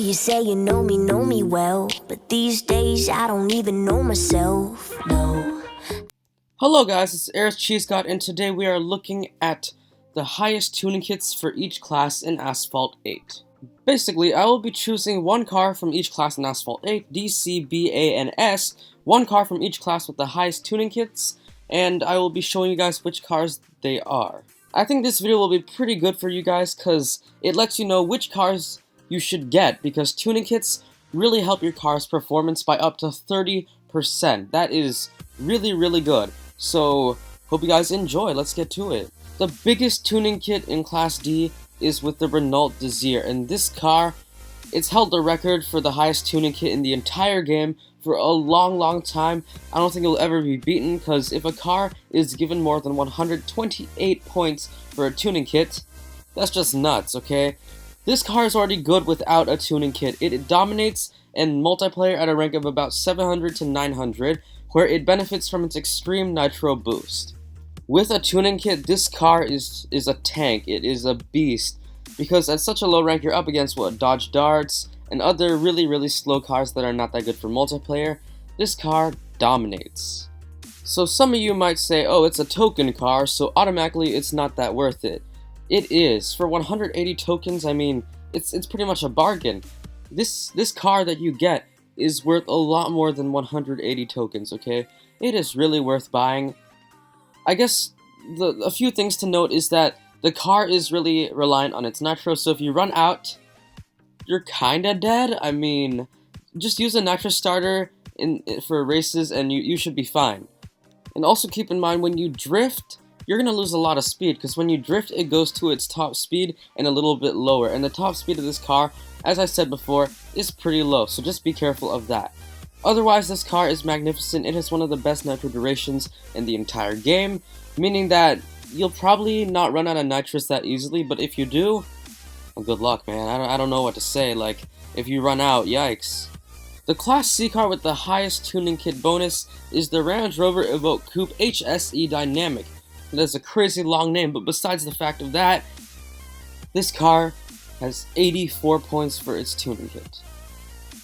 you say you know me well, but these days I don't even know myself, no. Hello guys, it's Aris Cheese God, and today we are looking at the highest tuning kits for each class in Asphalt 8. Basically, I will be choosing one car from each class in Asphalt 8, D, C, B, A, and S, one car from each class with the highest tuning kits, and I will be showing you guys which cars they are. I think this video will be pretty good for you guys because it lets you know which cars you should get, because tuning kits really help your car's performance by up to 30%. That is really good. So, hope you guys enjoy. Let's get to it. The biggest tuning kit in Class D is with the Renault Desir, and this car, it's held the record for the highest tuning kit in the entire game for a long time. I don't think it'll ever be beaten, because if a car is given more than 128 points for a tuning kit, that's just nuts, okay? This car is already good without a tuning kit. It dominates in multiplayer at a rank of about 700 to 900, where it benefits from its extreme nitro boost. With a tuning kit, this car is a tank. It is a beast, because at such a low rank you're up against Dodge Darts and other really slow cars that are not that good for multiplayer. This car dominates. So some of you might say, oh, it's a token car, so automatically it's not that worth it. It is. For 180 tokens, I mean, it's pretty much a bargain. This car that you get is worth a lot more than 180 tokens, okay? It is really worth buying. I guess a few things to note is that the car is really reliant on its nitro, so if you run out, you're kinda dead. I mean, just use a nitro starter for races and you should be fine. And also keep in mind, when you drift, you're gonna lose a lot of speed, because when you drift, it goes to its top speed and a little bit lower, and the top speed of this car, as I said before, is pretty low, so just be careful of that. Otherwise, this car is magnificent. It has one of the best nitro durations in the entire game, meaning that you'll probably not run out of nitrous that easily, but if you do, well, good luck, man. I don't know what to say. Like, if you run out, yikes. The Class C car with the highest tuning kit bonus is the Rover Evoque Coupe HSE Dynamic. It has a crazy long name, but besides the fact of that, this car has 84 points for its tuning kit.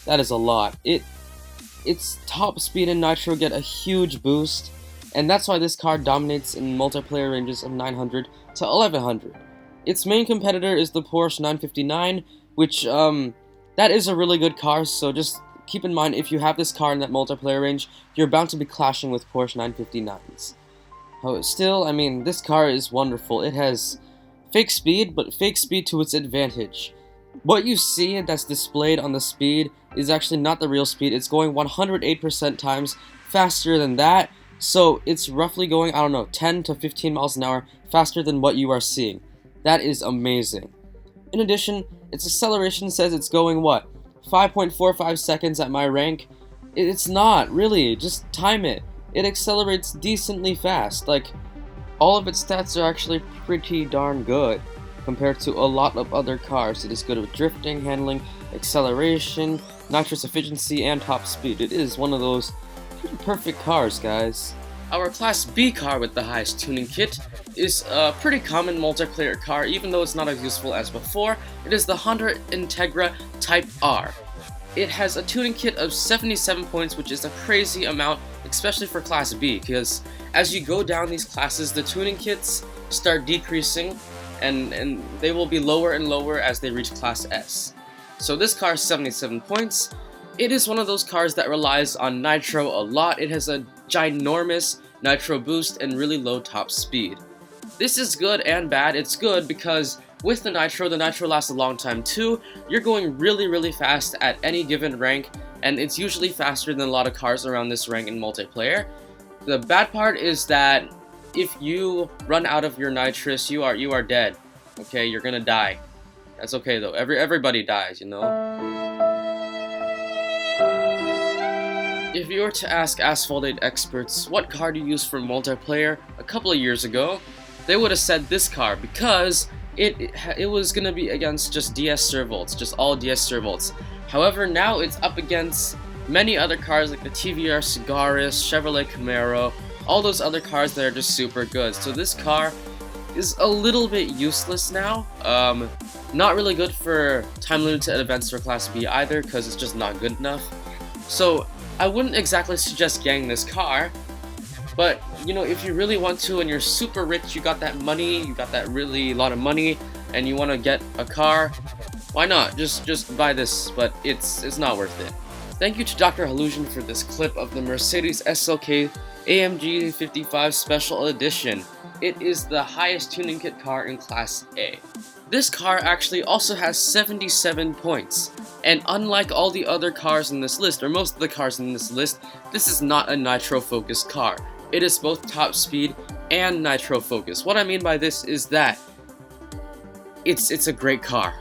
That is a lot. Its top speed and nitro get a huge boost, and that's why this car dominates in multiplayer ranges of 900 to 1100. Its main competitor is the Porsche 959, which, that is a really good car, so just keep in mind, if you have this car in that multiplayer range, you're bound to be clashing with Porsche 959s. Still, I mean, this car is wonderful. It has fake speed, but fake speed to its advantage. What you see that's displayed on the speed is actually not the real speed. It's going 108% times faster than that, so it's roughly going, I don't know, 10 to 15 miles an hour faster than what you are seeing. That is amazing. In addition, its acceleration says it's going, what, 5.45 seconds at my rank? It's not, really, just time it. It accelerates decently fast. Like, all of its stats are actually pretty darn good compared to a lot of other cars. It is good with drifting, handling, acceleration, nitrous efficiency, and top speed. It is one of those pretty perfect cars, guys. Our Class B car with the highest tuning kit is a pretty common multiplayer car, even though it's not as useful as before. It is the Honda Integra Type R. It has a tuning kit of 77 points, which is a crazy amount, especially for Class B, because as you go down these classes, the tuning kits start decreasing, and they will be lower and lower as they reach Class S. So this car is 77 points. It is one of those cars that relies on nitro a lot. It has a ginormous nitro boost and really low top speed. This is good and bad. It's good because with the nitro lasts a long time too. You're going really fast at any given rank, and it's usually faster than a lot of cars around this rank in multiplayer. The bad part is that if you run out of your nitrous, you are dead. Okay, you're gonna die. That's okay though. Everybody dies, you know. If you were to ask Asphalt 8 experts what car to use for multiplayer a couple of years ago, they would have said this car, because it was gonna be against just DS Servolts, just all DS Servolts. However, now it's up against many other cars like the TVR Aris, Chevrolet Camaro, all those other cars that are just super good. So this car is a little bit useless now. Not really good for time limited events for Class B either, because it's just not good enough. So I wouldn't exactly suggest getting this car, but you know, if you really want to and you're super rich, you got that money, you got that really lot of money, and you want to get a car, why not? Just buy this, but it's not worth it. Thank you to Dr. Illusion for this clip of the Mercedes SLK AMG 55 Special Edition. It is the highest tuning kit car in Class A. This car actually also has 77 points, and unlike all the other cars in this list, or most of the cars in this list, this is not a nitro-focused car. It is both top speed and nitro-focused. What I mean by this is that it's a great car,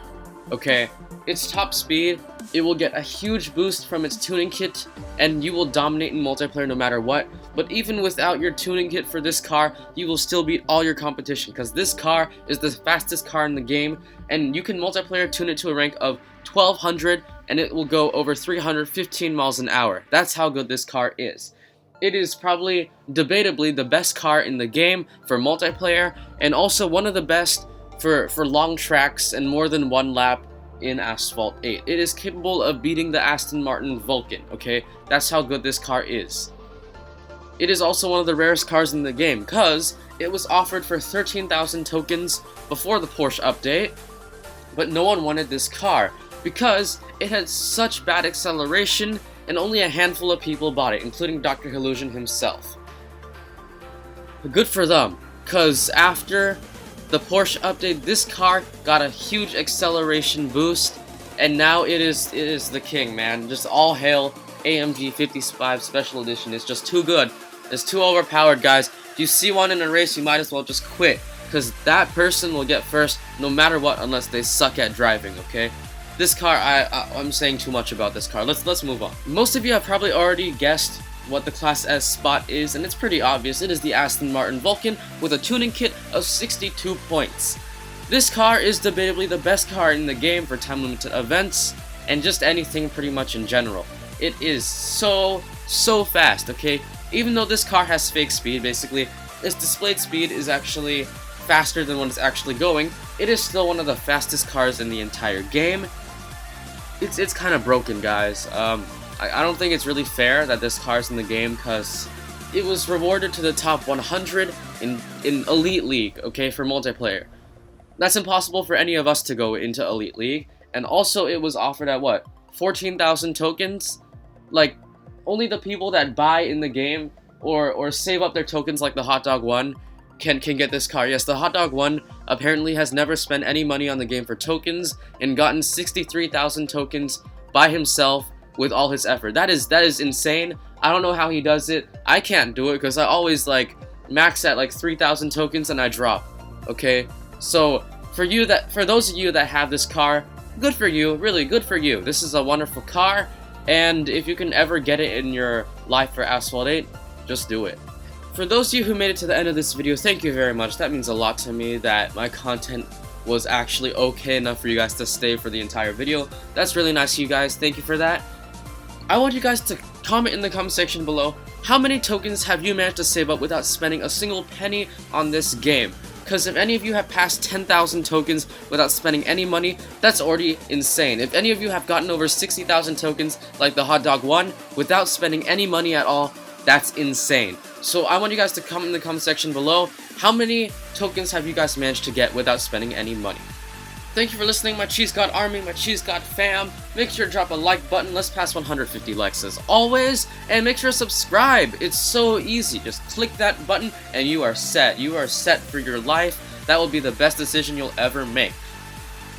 okay? It's top speed, it will get a huge boost from its tuning kit, and you will dominate in multiplayer no matter what. But even without your tuning kit for this car, you will still beat all your competition, because this car is the fastest car in the game, and you can multiplayer tune it to a rank of 1200, and it will go over 315 miles an hour. That's how good this car is. It is probably, debatably, the best car in the game for multiplayer, and also one of the best for long tracks and more than one lap in Asphalt 8. It is capable of beating the Aston Martin Vulcan, okay? That's how good this car is. It is also one of the rarest cars in the game, because it was offered for 13,000 tokens before the Porsche update, but no one wanted this car, because it had such bad acceleration, and only a handful of people bought it, including Dr. Illusion himself. Good for them, because after the Porsche update, this car got a huge acceleration boost, and now it is the king, man. Just all hail AMG 55 Special Edition. It's just too good. It's too overpowered, guys. If you see one in a race, you might as well just quit, because that person will get first no matter what, unless they suck at driving, okay? This car, I'm saying too much about this car. Let's move on. Most of you have probably already guessed what the Class S spot is, and it's pretty obvious. It is the Aston Martin Vulcan with a tuning kit of 62 points. This car is debatably the best car in the game for time limited events, and just anything pretty much in general. It is so fast, okay? Even though this car has fake speed, basically, its displayed speed is actually faster than what it's actually going, it is still one of the fastest cars in the entire game. It's kind of broken, guys. I don't think it's really fair that this car's in the game, because it was rewarded to the top 100 in Elite League, okay, for multiplayer. That's impossible for any of us to go into Elite League, and also it was offered at what, 14,000 tokens? Like, only the people that buy in the game or save up their tokens like the Hot Dog 1 can get this car. Yes, the Hot Dog 1 apparently has never spent any money on the game for tokens and gotten 63,000 tokens by himself with all his effort. That is insane. I don't know how he does it. I can't do it because I always like max at like 3,000 tokens and I drop. Okay, so for those of you that have this car, good for you. Really good for you. This is a wonderful car, and if you can ever get it in your life for Asphalt 8, just do it. For those of you who made it to the end of this video, thank you very much. That means a lot to me that my content was actually okay enough for you guys to stay for the entire video. That's really nice of you guys. Thank you for that. I want you guys to comment in the comment section below, how many tokens have you managed to save up without spending a single penny on this game? Because if any of you have passed 10,000 tokens without spending any money, that's already insane. If any of you have gotten over 60,000 tokens like the Hot Dog 1 without spending any money at all, that's insane. So I want you guys to comment in the comment section below, how many tokens have you guys managed to get without spending any money? Thank you for listening, my Cheese God Army, my Cheese God fam. Make sure to drop a like button. Let's pass 150 likes as always. And make sure to subscribe. It's so easy. Just click that button and you are set. You are set for your life. That will be the best decision you'll ever make.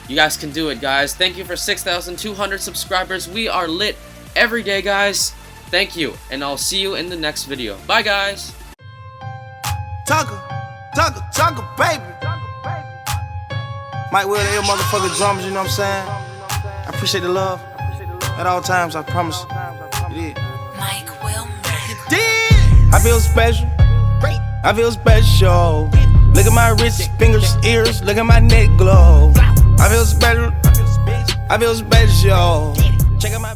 You guys can do it, guys. Thank you for 6,200 subscribers. We are lit every day, guys. Thank you, and I'll see you in the next video. Bye, guys. Tugger, baby. Mike Will, your motherfucking drums, you know what I'm saying? I appreciate the love. At all times, I promise. You did. Mike Will. You did. I feel special. Great. I feel special. Look at my wrist, fingers, ears. Look at my neck glow. I feel special. I feel special. Check out my